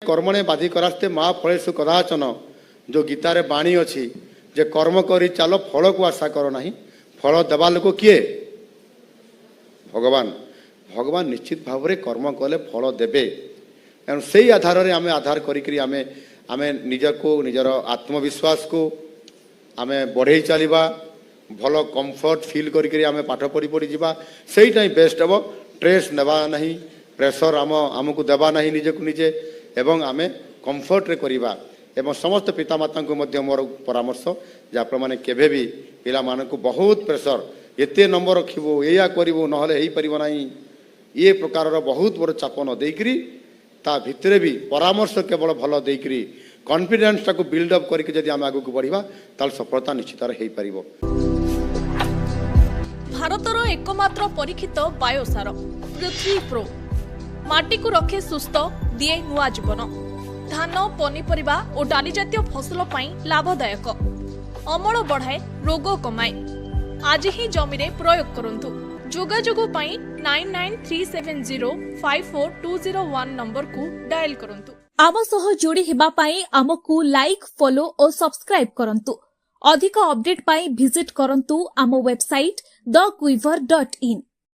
कर्मणे बाधी करास्ते महा फलेषु कदाचन जो गीतारे बाणी अच्छी जे कर्म करी चलो फल को आशा करो नहीं फल देवा लोक किए भगवान भगवान निश्चित भाव में कर्म कले फल देवे तेणु से आधार में आम आधार करी आम निजको निजर आत्मविश्वास को आम बढ़े चलवा भल कंफर्ट फील करी आम पाठ पढ़ी पढ़ी जा सहीटा ही बेस्ट हम स्ट्रेस नेबा नहीं प्रेसर आमको देवा नहीं निजक निजे एवं आम कंफर्ट रे करिबा एवं समस्त पितामाता को मध्य मोर परामर्श जे आपण माने केबे भी पिला मानकु बहुत प्रेसर एते नंबर रखिबो एया करिवो नहले हेई परिबो नाही ये प्रकार बहुत बड़ चाप न देकरी ता भितरे भी परामर्श केवल भल देकरी कॉन्फिडेंस टाको बिल्ड अप करके जदि आम आगु बढ़िबा ताल सफलता निश्चित हेई परिबो। भारतर एकमात्र परीक्षित बायोसार पृथ्वी प्रो माटी को रखे सुस्थ दिए नुआ जीवन धान पनीपरिबा और डाली जातीय फसल पाई लाभदायक अमल बढ़ाए रोग कमाए आज ही जमी रे प्रयोग करंतु जोगाजोग पाई 9937054201 नंबर को डायल करंतु। आम सह जोड़ी हेबा पाई आमको लाइक फॉलो और सब्सक्राइब करंतु। अधिक अपडेट पाई विजिट करंतु आम वेबसाइट thequiver.in।